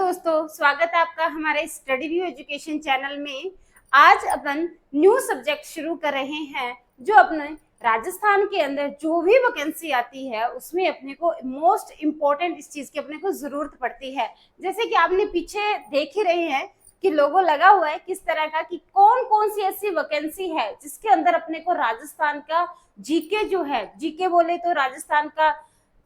दोस्तों, स्वागत है आपका हमारे स्टडी व्यू एजुकेशन चैनल में। आज अपन न्यू सब्जेक्ट शुरू कर रहे हैं जो अपने राजस्थान के अंदर जो भी वैकेंसी आती है उसमें अपने को मोस्ट इम्पोर्टेंट इस चीज की अपने को जरूरत पड़ती है। जैसे कि आपने पीछे देख ही रहे हैं कि लोगो लगा हुआ है किस तरह का, कि कौन कौन सी ऐसी वैकेंसी है जिसके अंदर अपने को राजस्थान का जीके जो है, जीके बोले तो राजस्थान का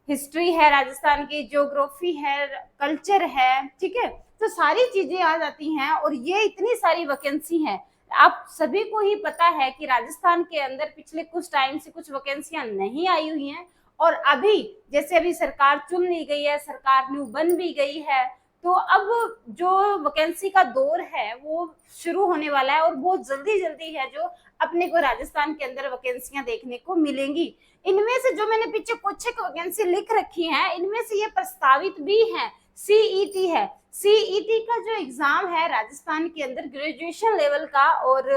हिस्ट्री है, राजस्थान की ज्योग्राफी है, कल्चर है, ठीक है, तो सारी चीजें आ जाती हैं। और ये इतनी सारी वैकेंसी हैं, आप सभी को ही पता है कि राजस्थान के अंदर पिछले कुछ टाइम से कुछ वैकेंसियां नहीं आई हुई हैं, और अभी जैसे अभी सरकार चुन ली गई है, सरकार न्यू बन भी गई है, तो अब जो वैकेंसी का दौर है वो शुरू होने वाला है और बहुत जल्दी जल्दी है जो अपने को राजस्थान के अंदर वैकेंसियां देखने को मिलेंगी। इनमें से जो मैंने पीछे कुछ एक वैकेंसी लिख रखी है, इनमें से ये प्रस्तावित भी है। सीईटी है, सीईटी का जो एग्जाम है राजस्थान के अंदर ग्रेजुएशन लेवल का और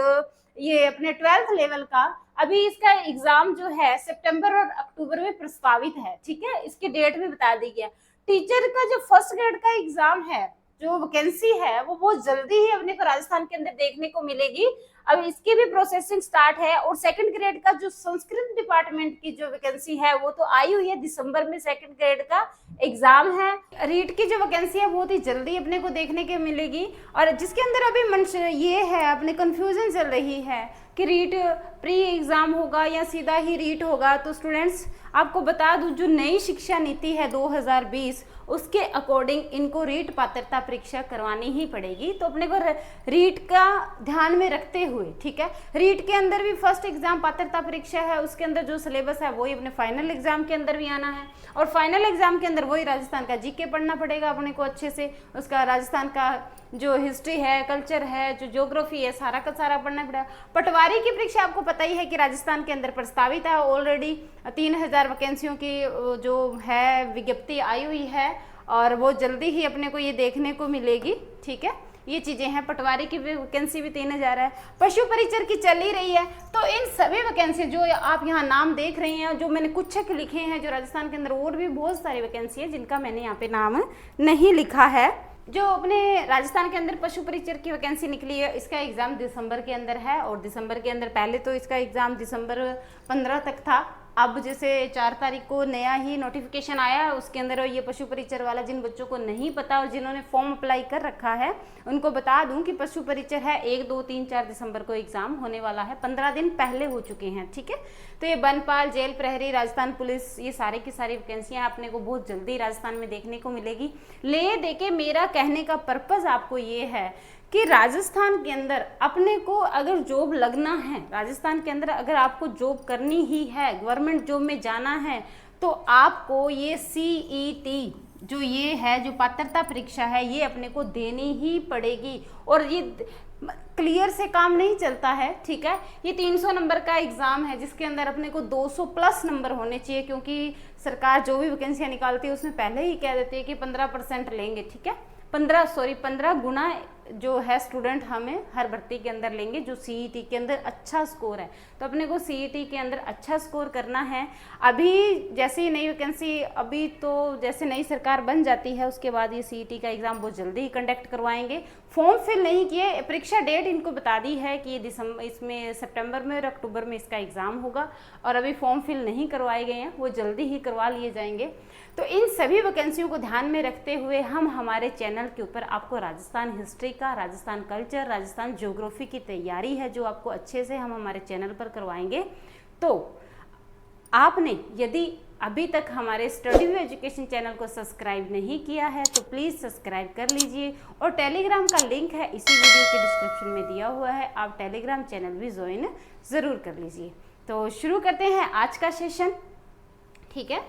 ये अपने 12th लेवल का, अभी इसका एग्जाम जो है सितंबर और अक्टूबर में प्रस्तावित है, ठीक है, इसकी डेट भी बता दी गई है। टीचर का जो फर्स्ट ग्रेड का एग्जाम है, जो वैकेंसी है वो बहुत जल्दी ही अपने को राजस्थान के अंदर देखने को मिलेगी। अब इसकी भी प्रोसेसिंग स्टार्ट है। और सेकंड ग्रेड का जो संस्कृत डिपार्टमेंट की जो वैकेंसी है वो तो आई हुई है, दिसंबर में सेकंड ग्रेड का एग्जाम है। रीट की जो वैकेंसी है बहुत ही जल्दी अपने को देखने के मिलेगी। और जिसके अंदर अभी ये है, अपने कंफ्यूजन चल रही है कि रीट प्री एग्जाम होगा या सीधा ही रीट होगा। तो स्टूडेंट्स आपको बता दूं, जो नई शिक्षा नीति है 2020 उसके अकॉर्डिंग इनको रीट पात्रता परीक्षा करवानी ही पड़ेगी। तो अपने को रीट का ध्यान में रखते हुए, ठीक है, रीट के अंदर भी फर्स्ट एग्जाम पात्रता परीक्षा है, उसके अंदर जो सिलेबस है वही अपने फाइनल एग्जाम के अंदर भी आना है। और फाइनल एग्जाम के अंदर वही राजस्थान का जीके पढ़ना पड़ेगा अपने को अच्छे से, उसका राजस्थान का जो हिस्ट्री है, कल्चर है, जो ज्योग्राफी है, सारा का सारा पढ़ना पड़ेगा। पटवारी की परीक्षा आपको पता ही है कि राजस्थान के अंदर प्रस्तावित है, ऑलरेडी 3000 वैकेंसियों की जो है विज्ञप्ति आई हुई है और वो जल्दी ही अपने को ये देखने को मिलेगी, ठीक है। ये चीजें हैं, पटवारी की वैकेंसी भी 3000 है, पशु परिचर की चल ही रही है। तो इन सभी वैकेंसी जो आप यहाँ नाम देख रही हैं, जो मैंने कुछ एक लिखे हैं जो राजस्थान के अंदर, और भी बहुत सारी वैकेंसी है जिनका मैंने यहाँ पे नाम नहीं लिखा है। जो अपने राजस्थान के अंदर पशु परिचर की वैकेंसी निकली है, इसका एग्जाम दिसंबर के अंदर है। और दिसंबर के अंदर पहले तो इसका एग्जाम दिसंबर 15 तक था, अब जैसे 4 तारीख को नया ही नोटिफिकेशन आया, उसके अंदर ये पशु परिचर वाला, जिन बच्चों को नहीं पता और जिन्होंने फॉर्म अप्लाई कर रखा है उनको बता दूं कि पशु परिचर है 1, 2, 3, 4 दिसंबर को एग्जाम होने वाला है। 15 दिन पहले हो चुके हैं, ठीक है। तो ये बनपाल, जेल प्रहरी, राजस्थान पुलिस, ये सारे की सारी वैकेंसियां अपने को बहुत जल्दी राजस्थान में देखने को मिलेगी। ले देके मेरा कहने का पर्पज आपको ये है कि राजस्थान के अंदर अपने को अगर जॉब लगना है, राजस्थान के अंदर अगर आपको जॉब करनी ही है, गवर्नमेंट जॉब में जाना है, तो आपको ये सीईटी जो ये है, जो पात्रता परीक्षा है, ये अपने को देनी ही पड़ेगी। और ये क्लियर से काम नहीं चलता है, ठीक है। ये 300 नंबर का एग्जाम है जिसके अंदर अपने को 200 प्लस नंबर होने चाहिए, क्योंकि सरकार जो भी वैकेंसियां निकालती है उसमें पहले ही कह देती है कि 15% लेंगे, ठीक है। 15 गुना जो है स्टूडेंट हमें हर भर्ती के अंदर लेंगे जो सीईटी के अंदर अच्छा स्कोर है। तो अपने को सीईटी के अंदर अच्छा स्कोर करना है। अभी जैसे ही नई वैकेंसी, अभी तो जैसे नई सरकार बन जाती है उसके बाद ये सीईटी का एग्जाम बहुत जल्दी ही कंडक्ट करवाएंगे। फॉर्म फिल नहीं किए, परीक्षा डेट इनको बता दी है कि दिसंबर, इसमें सितंबर में और अक्टूबर में इसका एग्जाम होगा। और अभी फॉर्म फिल नहीं करवाए गए हैं, वो जल्दी ही करवा लिए जाएंगे। तो इन सभी वैकेंसियों को ध्यान में रखते हुए हम हमारे चैनल के ऊपर आपको राजस्थान हिस्ट्री का, राजस्थान कल्चर, राजस्थान ज्योग्राफी की तैयारी है जो आपको अच्छे से हम हमारे चैनल पर करवाएंगे। तो आपने यदि अभी तक हमारे स्टडी व्यू एजुकेशन चैनल को सब्सक्राइब नहीं किया है तो प्लीज़ सब्सक्राइब कर लीजिए। और टेलीग्राम का लिंक है इसी वीडियो के डिस्क्रिप्शन में दिया हुआ है, आप टेलीग्राम चैनल भी ज्वाइन ज़रूर कर लीजिए। तो शुरू करते हैं आज का सेशन, ठीक है।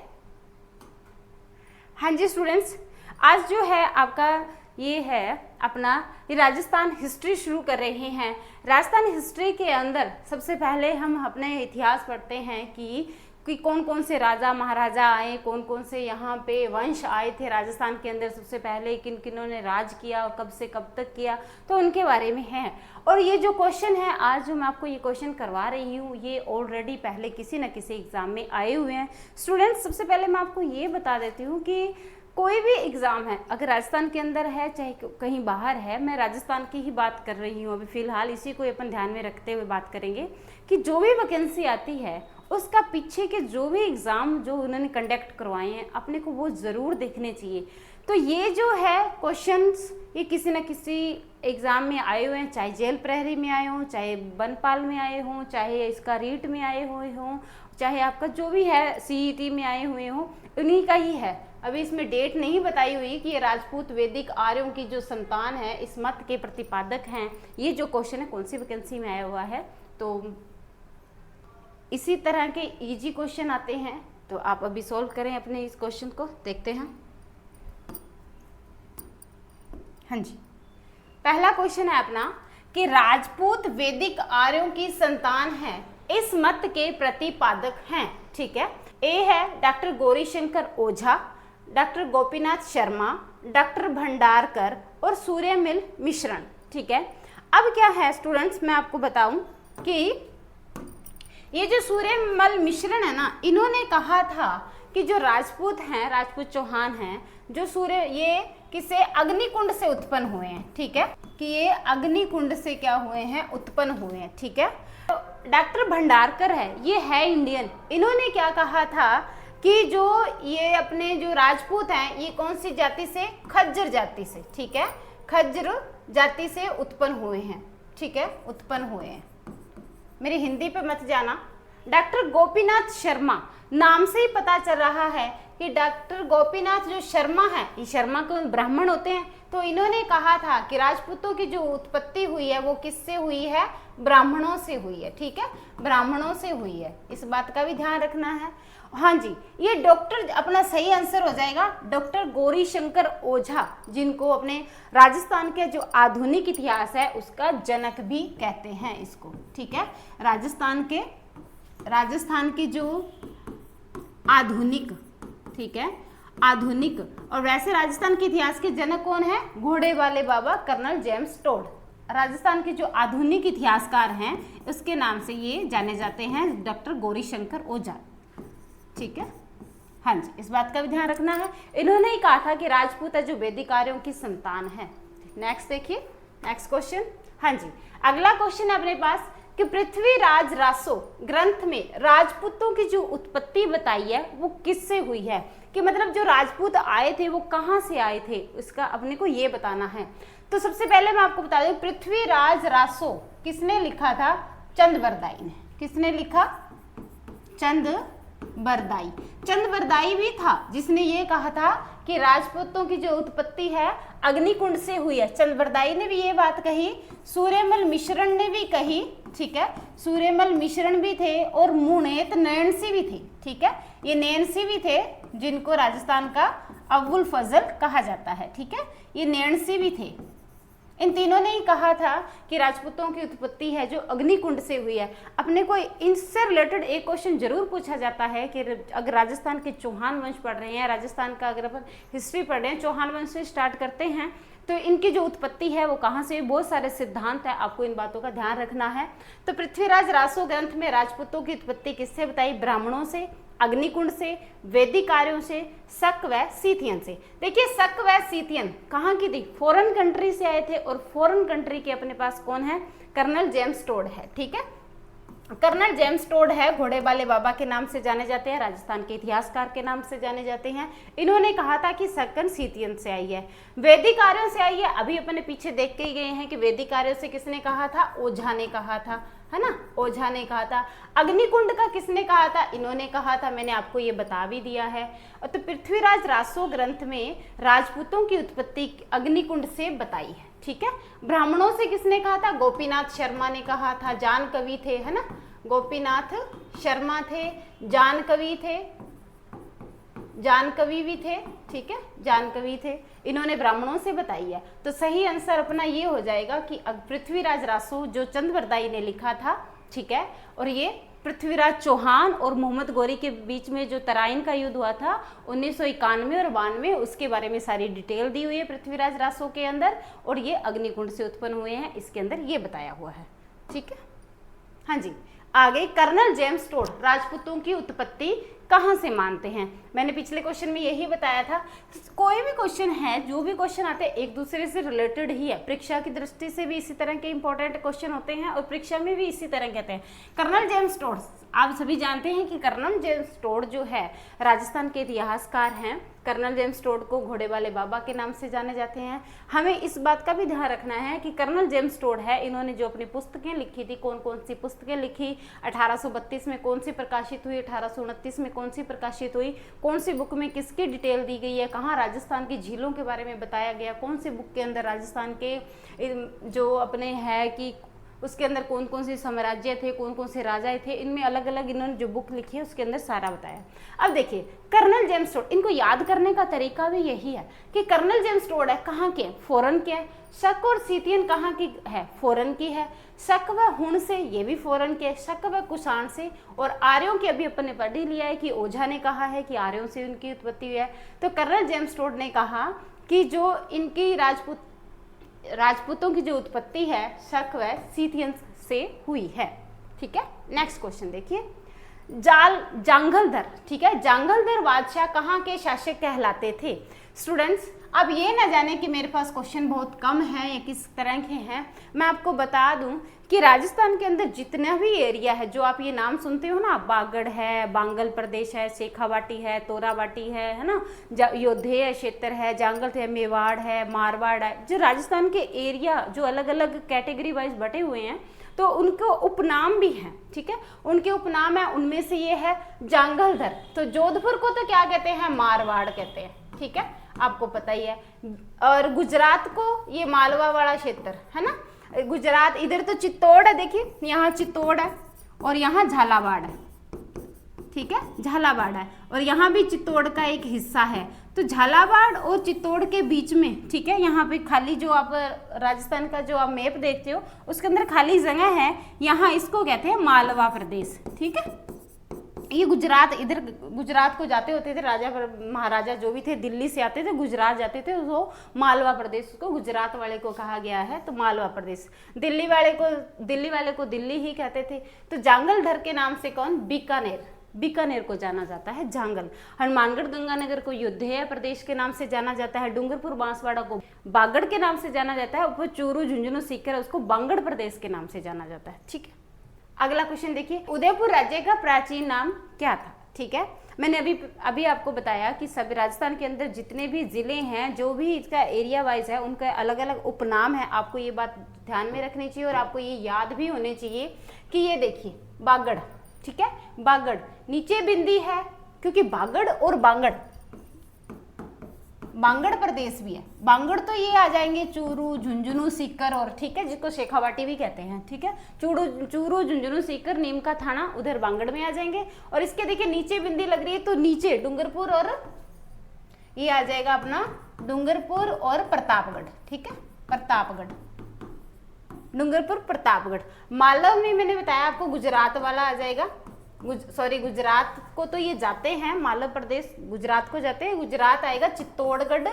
हाँ जी स्टूडेंट्स, आज जो है आपका ये है अपना ये राजस्थान हिस्ट्री शुरू कर रहे हैं। राजस्थान हिस्ट्री के अंदर सबसे पहले हम अपने इतिहास पढ़ते हैं कि कौन कौन से राजा महाराजा आए, कौन कौन से यहाँ पे वंश आए थे राजस्थान के अंदर, सबसे पहले किन किन्हों ने राज किया और कब से कब तक किया, तो उनके बारे में है। और ये जो क्वेश्चन है आज जो मैं आपको ये क्वेश्चन करवा रही हूँ, ये ऑलरेडी पहले किसी न किसी एग्जाम में आए हुए हैं। स्टूडेंट्स सबसे पहले मैं आपको ये बता देती हूँ कि कोई भी एग्ज़ाम है, अगर राजस्थान के अंदर है चाहे कहीं बाहर है, मैं राजस्थान की ही बात कर रही हूँ अभी फ़िलहाल, इसी को अपन ध्यान में रखते हुए बात करेंगे कि जो भी वैकेंसी आती है उसका पीछे के जो भी एग्ज़ाम जो उन्होंने कंडक्ट करवाए हैं अपने को वो ज़रूर देखने चाहिए। तो ये जो है क्वेश्चंस ये किसी न किसी एग्ज़ाम में आए हुए हैं, चाहे जेल प्रहरी में आए हों, चाहे वनपाल में आए हों, चाहे इसका रीट में आए हुए हों, चाहे आपका जो भी है सीईटी में आए हुए हों, उन्हीं का ही है। अभी इसमें डेट नहीं बताई हुई कि ये राजपूत वैदिक आर्यों की जो संतान है, इस मत के प्रतिपादक हैं, ये जो क्वेश्चन है कौन सी वैकेंसी में आया हुआ है। तो इसी तरह के इजी क्वेश्चन आते हैं, तो आप अभी सॉल्व करें अपने इस क्वेश्चन को, देखते हैं। हाँ जी, पहला क्वेश्चन है अपना कि राजपूत वैदिक आर्यों की संतान है, इस मत के प्रतिपादक हैं। ठीक है, ए है डॉक्टर गौरीशंकर ओझा, डॉक्टर गोपीनाथ शर्मा, डॉक्टर भंडारकर और सूर्यमिल मिश्रण। ठीक है, अब क्या है स्टूडेंट्स, मैं आपको बताऊं कि ये जो सूर्यमल मिश्रण है ना, इन्होंने कहा था कि जो राजपूत हैं, राजपूत चौहान हैं, जो ये किसे अग्निकुंड से उत्पन्न हुए हैं। ठीक है, कि ये अग्निकुंड से क्या हुए हैं, उत्पन्न हुए हैं। ठीक है, तो डॉक्टर भंडारकर है, ये है इंडियन, इन्होंने क्या कहा था कि जो ये अपने जो राजपूत हैं ये कौन सी जाति से, खज्जर जाति से। ठीक है, खज्जर जाति से उत्पन्न हुए हैं। ठीक है, उत्पन्न हुए हैं, मेरी हिंदी पे मत जाना। डॉक्टर गोपीनाथ शर्मा, नाम से ही पता चल रहा है कि डॉक्टर गोपीनाथ जो शर्मा है, ये शर्मा को ब्राह्मण होते हैं, तो इन्होंने कहा था कि राजपूतों की जो उत्पत्ति हुई है वो किससे हुई है, ब्राह्मणों से हुई है। ठीक है, ब्राह्मणों से हुई है, इस बात का भी ध्यान रखना है। हाँ जी, ये डॉक्टर अपना सही आंसर हो जाएगा डॉक्टर गौरीशंकर ओझा, जिनको अपने राजस्थान के जो आधुनिक इतिहास है उसका जनक भी कहते हैं इसको। ठीक है, राजस्थान के जो आधुनिक, ठीक है, आधुनिक, और वैसे राजस्थान के इतिहास के जनक कौन है, घोड़े वाले बाबा कर्नल जेम्स टोड। राजस्थान के जो आधुनिक इतिहासकार हैं उसके नाम से ये जाने जाते हैं डॉक्टर गौरीशंकर ओझा। ठीक है, हाँ जी, इस बात का भी ध्यान रखना है। इन्होंने ही कहा था कि राजपूत है जो वैदिक आर्यों की संतान है। नेक्स्ट देखिए, नेक्स्ट क्वेश्चन। हाँ जी, अगला क्वेश्चन है अपने पास कि पृथ्वीराज रासो ग्रंथ में राजपूतों की जो उत्पत्ति बताई है वो किससे हुई है, कि मतलब जो राजपूत आए थे वो कहाँ से आए थे, उसका अपने को ये बताना है। तो सबसे पहले मैं आपको बता दूं, पृथ्वीराज रासो किसने लिखा था, चंदबरदाई ने। किसने लिखा, चंदबरदाई। चंदबरदाई भी था जिसने ये कहा था कि राजपूतों की जो उत्पत्ति है अग्निकुंड से हुई है। चंदबरदाई ने भी ये बात कही, सूर्यमल मिश्रण ने भी कही। ठीक है, सूर्यमल मिश्रण भी थे और मुनेत नैनसी भी थे। ठीक है, ये नैनसी भी थे जिनको राजस्थान का अव्वुल फजल कहा जाता है। ठीक है, ये नैनसी भी थे। इन तीनों ने ही कहा था कि राजपूतों की उत्पत्ति है जो अग्निकुंड से हुई है। अपने को इनसे रिलेटेड एक क्वेश्चन जरूर पूछा जाता है कि अगर राजस्थान के चौहान वंश पढ़ रहे हैं, राजस्थान का अगर अपन हिस्ट्री पढ़ रहे हैं, चौहान वंश से स्टार्ट करते हैं, तो इनकी जो उत्पत्ति है वो कहाँ से, बहुत सारे सिद्धांत है, आपको इन बातों का ध्यान रखना है। तो पृथ्वीराज रासो ग्रंथ में राजपूतों की उत्पत्ति किससे बताई, ब्राह्मणों से, अग्निकुंड से, वैदिक आर्यों से, शक व सीथियन से। देखिए शक व सीथियन कहाँ की थी, फॉरेन कंट्री से आए थे, और फॉरेन कंट्री के अपने पास कौन है, कर्नल जेम्स टोड है। ठीक है, कर्नल जेम्स टोड है, घोड़े वाले बाबा के नाम से जाने जाते हैं, राजस्थान के इतिहासकार के नाम से जाने जाते हैं। इन्होंने कहा था कि सकन सीतियन से आई है, वैदिक आर्यों से आई है। अभी अपने पीछे देख के ही गए हैं कि वैदिक आर्यों से किसने कहा था, ओझा ने कहा था, है ना, ओझा ने कहा था। अग्निकुंड का किसने कहा था, इन्होंने कहा था, मैंने आपको ये बता भी दिया है। और तो पृथ्वीराज रासो ग्रंथ में राजपूतों की उत्पत्ति अग्निकुंड से बताई है। ठीक है, ब्राह्मणों से किसने कहा था, गोपीनाथ शर्मा ने कहा था, जान कवि थे, है ना, गोपीनाथ शर्मा थे, जान कवि थे, जान कवि भी थे। ठीक है, जान कवि थे, इन्होंने ब्राह्मणों से बताई है। तो सही आंसर अपना ये हो जाएगा कि पृथ्वीराज रासो जो चंदबरदाई ने लिखा था। ठीक है, और ये पृथ्वीराज चौहान और मोहम्मद गौरी के बीच में जो तराइन का युद्ध हुआ था 1991 और 92, उसके बारे में सारी डिटेल दी हुई है पृथ्वीराज रासो के अंदर, और ये अग्निकुंड से उत्पन्न हुए हैं, इसके अंदर ये बताया हुआ है। ठीक है, हाँ जी, आगे कर्नल जेम्स टोड राजपूतों की उत्पत्ति कहाँ से मानते हैं। मैंने पिछले क्वेश्चन में यही बताया था, कोई भी क्वेश्चन है, जो भी क्वेश्चन आते हैं एक दूसरे से रिलेटेड ही है। परीक्षा की दृष्टि से भी इसी तरह के इंपॉर्टेंट क्वेश्चन होते हैं और परीक्षा में भी इसी तरह कहते हैं। कर्नल जेम्स टोड, आप सभी जानते हैं कि कर्नल जेम्स टोड जो है राजस्थान के इतिहासकार हैं। कर्नल जेम्स टोड को घोड़े वाले बाबा के नाम से जाने जाते हैं। हमें इस बात का भी ध्यान रखना है कि कर्नल जेम्स टोड है, इन्होंने जो अपनी पुस्तकें लिखी थी, कौन कौन सी पुस्तकें लिखी, 1832 में कौन सी प्रकाशित हुई, 1829 में कौन सी प्रकाशित हुई, कौन सी बुक में किसकी डिटेल दी गई है, कहाँ राजस्थान की झीलों के बारे में बताया गया, कौन सी बुक के अंदर राजस्थान के जो अपने है कि उसके अंदर कौन कौन से साम्राज्य थे, कौन कौन से राजा थे, इनमें अलग अलग इन्होंने जो बुक लिखी है उसके अंदर सारा बताया। अब देखिए कर्नल जेम्स टोड, इनको याद करने का तरीका भी यही है कि कर्नल जेम्स टोड है कहाँ के, फॉरेन के है। शक और सीतियन कहाँ की है, फॉरेन की है। शक व हुण से, ये भी फॉरेन के, शक व कुषाण से। और आर्यों की अभी अपन ने पढ़ ही लिया है कि ओझा ने कहा है कि आर्यों से उनकी उत्पत्ति हुई है। तो कर्नल जेम्स टोड ने कहा कि जो इनकी राजपूतों की जो उत्पत्ति है शक व सीथियन से हुई है। ठीक है, नेक्स्ट क्वेश्चन देखिए, जांगलधर, ठीक है, जांगलधर बादशाह कहाँ के शासक कहलाते थे। स्टूडेंट्स अब ये ना जाने कि मेरे पास क्वेश्चन बहुत कम है या किस तरह के हैं, मैं आपको बता दूं कि राजस्थान के अंदर जितना भी एरिया है, जो आप ये नाम सुनते हो ना, बागड़ है, बांगल प्रदेश है, शेखावाटी है, तोरावाटी है ना, योधेय क्षेत्र है, जांगल है, मेवाड़ है, मारवाड़ है, जो राजस्थान के एरिया जो अलग अलग कैटेगरी वाइज बटे हुए हैं, तो उनको उपनाम भी हैं। ठीक है, उनके उपनाम है, उनमें से ये है जांगलधर। तो जोधपुर को तो क्या कहते हैं, मारवाड़ कहते हैं। ठीक है, आपको पता ही है। और गुजरात को ये मालवा वाला क्षेत्र है ना, गुजरात, इधर तो चित्तौड़ है, देखिए यहाँ चित्तौड़ है और यहाँ झालावाड़ है। ठीक है, झालावाड़ है और यहाँ भी चित्तौड़ का एक हिस्सा है। तो झालावाड़ और चित्तौड़ के बीच में, ठीक है, यहाँ पे खाली जो आप राजस्थान का जो आप मैप देखते हो उसके अंदर खाली जगह है, यहाँ इसको कहते हैं मालवा प्रदेश। ठीक है, ये गुजरात, इधर गुजरात को जाते होते थे राजा महाराजा जो भी थे, दिल्ली से आते थे गुजरात जाते थे, वो मालवा प्रदेश को गुजरात वाले को कहा गया है। तो मालवा प्रदेश, दिल्ली वाले को दिल्ली ही कहते थे। तो जांगलधर के नाम से कौन, बीकानेर को जाना जाता है जांगल। हनुमानगढ़ गंगानगर को योधेय प्रदेश के नाम से जाना जाता है। डूंगरपुर बांसवाड़ा को बागड़ के नाम से जाना जाता है। ऊपर चूरू झुंझुनू सीकर उसको बांगड़ प्रदेश के नाम से जाना जाता है। ठीक है, अगला क्वेश्चन देखिए, उदयपुर राज्य का प्राचीन नाम क्या था। ठीक है, मैंने अभी आपको बताया कि सभी राजस्थान के अंदर जितने भी जिले हैं, जो भी इसका एरिया वाइज है, उनका अलग अलग उपनाम है। आपको ये बात ध्यान में रखनी चाहिए और आपको ये याद भी होने चाहिए कि ये देखिए बागड़, ठीक है, बागड़ नीचे बिंदी है क्योंकि बागड़ और बांगड़ प्रदेश भी है। बांगड़ तो ये आ जाएंगे चूरू झुंझुनू सीकर और, ठीक है, जिसको शेखावाटी भी कहते हैं। ठीक है, चूरू झुंझुनू सीकर नीम का थाना उधर बांगड़ में आ जाएंगे। और इसके देखिए नीचे बिंदी लग रही है, तो नीचे डूंगरपुर और ये आ जाएगा अपना डूंगरपुर और प्रतापगढ़। ठीक है, प्रतापगढ़, डूंगरपुर प्रतापगढ़। मालव में मैंने बताया आपको गुजरात वाला आ जाएगा, गुजरात को तो ये जाते हैं, मालव प्रदेश गुजरात को जाते हैं। गुजरात आएगा चित्तौड़गढ़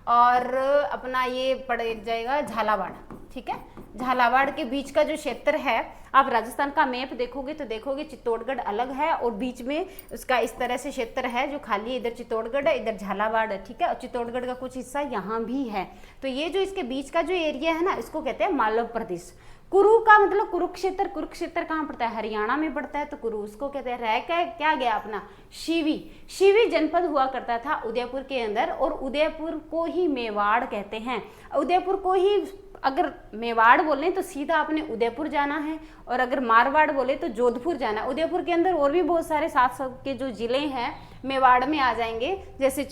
और अपना ये पड़ जाएगा झालावाड़। ठीक है, झालावाड़ के बीच का जो क्षेत्र है, आप राजस्थान का मैप देखोगे तो देखोगे चित्तौड़गढ़ अलग है और बीच में उसका इस तरह से क्षेत्र है जो खाली है, इधर चित्तौड़गढ़ है, इधर झालावाड़ है। ठीक है, और चित्तौड़गढ़ का कुछ हिस्सा यहाँ भी है। तो ये जो इसके बीच का जो एरिया है ना, इसको कहते हैं मालव प्रदेश। कुरु का मतलब कुरुक्षेत्र, कुरुक्षेत्र कहाँ पड़ता है, हरियाणा में पड़ता है, तो कुरु उसको कहते हैं। रह का क्या गया अपना शिवी जनपद हुआ करता था उदयपुर के अंदर, और उदयपुर को ही मेवाड़ कहते हैं। उदयपुर को ही अगर मेवाड़ बोले तो सीधा आपने उदयपुर जाना है, और अगर मारवाड़ बोले तो जोधपुर जाना है। उदयपुर के अंदर और भी बहुत सारे 700 के जो जिले हैं मेवाड़ में आ जाएंगे, जैसे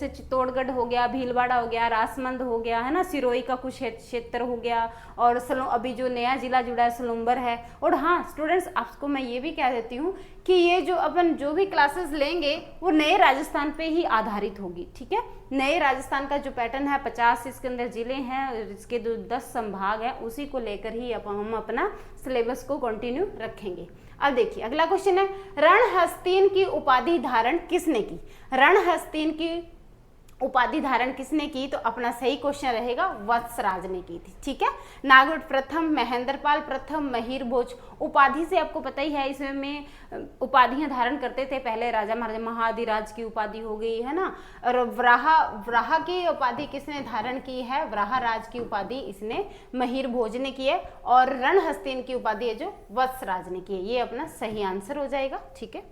चित्तौड़गढ़ हो गया, भीलवाड़ा हो गया, राजसमंद हो गया, है ना, सिरोही का कुछ क्षेत्र हो गया, और अभी जो नया जिला जुड़ा है सलूम्बर है। और हाँ स्टूडेंट्स, आपको मैं ये भी कह देती हूँ कि ये जो अपन जो भी क्लासेस लेंगे वो नए राजस्थान पे ही आधारित होगी। ठीक है, नए राजस्थान का जो पैटर्न है, 50 इसके अंदर जिले हैं, इसके जो 10 संभाग हैं, उसी को लेकर ही हम अपना सिलेबस को कंटिन्यू रखेंगे। अब देखिए अगला क्वेश्चन है, रणहस्तीन की उपाधि धारण किसने की। रणहस्तीन की उपाधि धारण किसने की, तो अपना सही क्वेश्चन रहेगा वत्सराज ने की थी। ठीक है, नागभट्ट प्रथम, महेंद्रपाल प्रथम, महिर भोज। उपाधि से आपको पता ही है, इसमें उपाधियां धारण करते थे पहले राजा महाराजा, महाधिराज की उपाधि हो गई है ना। और व्राहा की उपाधि किसने धारण की है, व्राहराज की उपाधि इसने महिर भोज ने की है। और रणहस्तीन की उपाधि है जो वत्सराज ने की है। ये अपना सही आंसर हो जाएगा। ठीक है,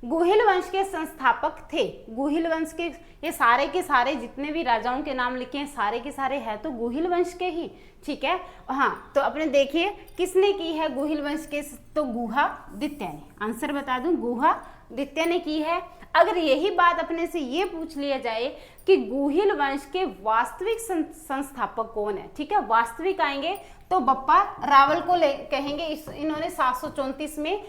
गुहिल वंश के संस्थापक थे। गुहिल वंश के ये सारे के सारे जितने भी राजाओं के नाम लिखे हैं सारे के सारे हैं तो गुहिल वंश के ही। ठीक है, हाँ, तो अपने देखिए किसने की है गुहिल वंश के, तो गुहादित्य ने। आंसर बता दूं, गुहादित्य ने की है। अगर यही बात अपने से ये पूछ लिया जाए कि गुहिल वंश के वास्तविक संस्थापक कौन है, ठीक है, वास्तविक आएंगे तो बप्पा रावल को कहेंगे। इन्होंने 734 में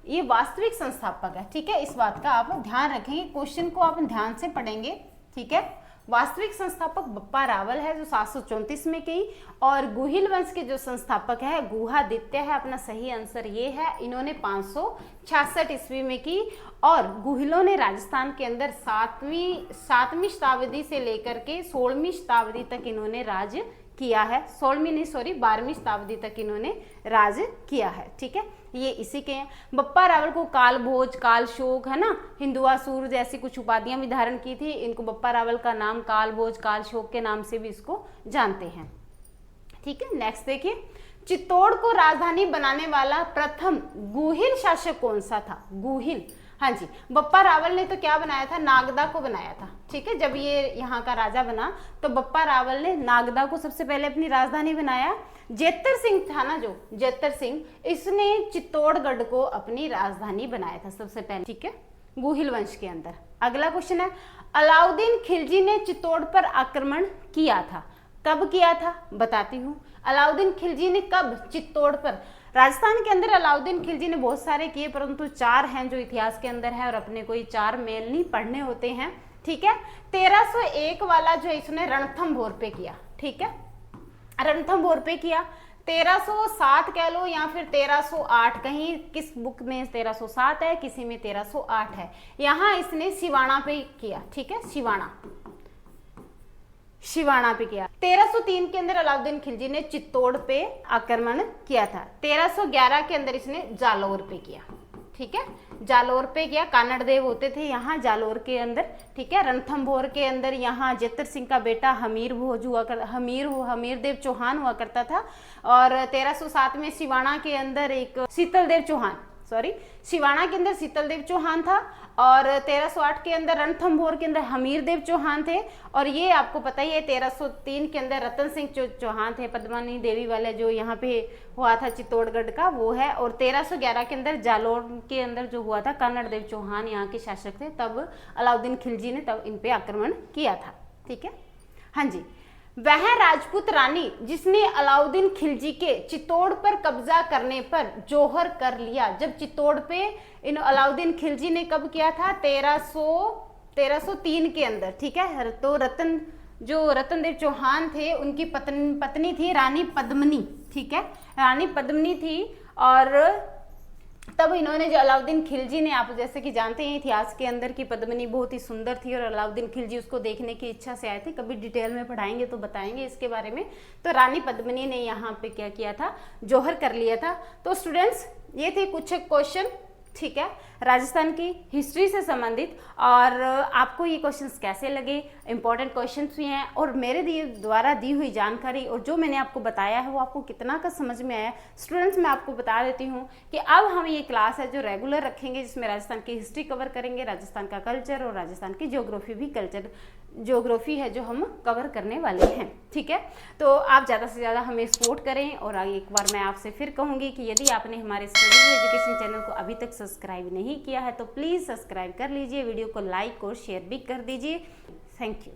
ये वास्तविक संस्थापक है। ठीक है, इस बात का आप ध्यान रखेंगे, क्वेश्चन को आप ध्यान से पढ़ेंगे। ठीक है, वास्तविक संस्थापक बप्पा रावल है जो 734 में की, और गुहिल वंश के जो संस्थापक है गुहादित्य है। अपना सही आंसर ये है। इन्होंने 566 ईस्वी में की, और गुहिलों ने राजस्थान के अंदर 7वीं शताब्दी से लेकर के 16वीं शताब्दी तक इन्होंने राज किया है। 12वीं शताब्दी तक इन्होंने राज किया है। ठीक है, ये इसी के हैं। बप्पा रावल को कालभोज, कालशोक, है ना, हिंदुआसुर जैसी कुछ उपाधियां भी धारण की थी। इनको बप्पा रावल का नाम कालभोज, कालशोक के नाम से भी इसको जानते हैं। ठीक है, नेक्स्ट देखिए, चित्तौड़ को राजधानी बनाने वाला प्रथम गुहिल शासक कौन सा था। गुहिल, हाँ जी, बप्पा रावल ने तो क्या बनाया था, नागदा को बनाया था। ठीक है, जब ये यहाँ का राजा बना तो बप्पा रावल ने नागदा को सबसे पहले अपनी राजधानी बनाया। जेतर सिंह था ना, जो जेतर सिंह, इसने चित्तौड़गढ़ को अपनी राजधानी बनाया था सबसे पहले। ठीक है, गुहिल वंश के अंदर। अगला क्वेश्चन है, अलाउद्दीन खिलजी ने चित्तौड़ पर आक्रमण किया था। कब किया था, बताती हूँ। अलाउद्दीन खिलजी ने कब चित्तौड़ पर, राजस्थान के अंदर अलाउद्दीन खिलजी ने बहुत सारे किए, परंतु 4 हैं जो इतिहास के अंदर है, और अपने को ये 4 मेल नहीं पढ़ने होते हैं। ठीक है, 1301 वाला जो इसने रणथंभौर पे किया। ठीक है, रणथंभौर पे किया। 1307 कह लो या फिर 1308, कहीं किस बुक में 1307 है, किसी में 1308 है। यहाँ इसने सिवाना पे किया। ठीक है, सिवाना पे किया। 1303 के अंदर अलाउद्दीन खिलजी ने चित्तौड़ पे आक्रमण किया था। 1311 के अंदर इसने जालौर पे किया। ठीक है, जालौर पे किया। कानड़ देव होते थे यहाँ जालौर के अंदर। ठीक है, रणथंभौर के अंदर यहाँ जेतर सिंह का बेटा हमीर भोज हुआ कर, हमीर देव चौहान हुआ करता था। और 1307 में सिवाना के अंदर एक सिवाना के अंदर शीतलदेव चौहान था, और 1308 के अंदर रणथंभौर के अंदर हमीर देव चौहान थे। और ये आपको पता ही है 1303 के अंदर रतन सिंह चौहान थे, पद्मानी देवी वाले, जो यहाँ पे हुआ था चित्तौड़गढ़ का, वो है। और 1311 के अंदर जालौर के अंदर जो हुआ था, कानड़ देव चौहान यहाँ के शासक थे, तब अलाउद्दीन खिलजी ने तब इन पे आक्रमण किया था। ठीक है, हाँ जी, वह राजपूत रानी जिसने अलाउद्दीन खिलजी के चित्तौड़ पर कब्जा करने पर जोहर कर लिया। जब चित्तौड़ पे इन अलाउद्दीन खिलजी ने कब किया था, 1303 के अंदर। ठीक है, तो रतन देव चौहान थे, उनकी पत्नी थी रानी पद्मनी। ठीक है, रानी पद्मनी थी, और तब इन्होंने जो अलाउद्दीन खिलजी ने, आप जैसे कि जानते हैं इतिहास के अंदर कि पद्मिनी बहुत ही सुंदर थी, और अलाउद्दीन खिलजी उसको देखने की इच्छा से आए थे। कभी डिटेल में पढ़ाएंगे तो बताएंगे इसके बारे में। तो रानी पद्मिनी ने यहाँ पे क्या किया था, जोहर कर लिया था। तो स्टूडेंट्स, ये थे कुछ क्वेश्चन, ठीक है, राजस्थान की हिस्ट्री से संबंधित। और आपको ये क्वेश्चंस कैसे लगे, इंपॉर्टेंट क्वेश्चंस भी हैं, और मेरे द्वारा दी हुई जानकारी और जो मैंने आपको बताया है वो आपको कितना का समझ में आया। स्टूडेंट्स, मैं आपको बता देती हूँ कि अब हम ये क्लास है जो रेगुलर रखेंगे, जिसमें राजस्थान की हिस्ट्री कवर करेंगे, राजस्थान का कल्चर और राजस्थान की ज्योग्राफी है जो हम कवर करने वाले हैं। ठीक है, तो आप ज़्यादा से ज़्यादा हमें सपोर्ट करें। और एक बार मैं आपसे फिर कहूँगी कि यदि आपने हमारे स्टडी एजुकेशन चैनल को अभी तक सब्सक्राइब नहीं किया है तो प्लीज़ सब्सक्राइब कर लीजिए, वीडियो को लाइक और शेयर भी कर दीजिए। Thank you.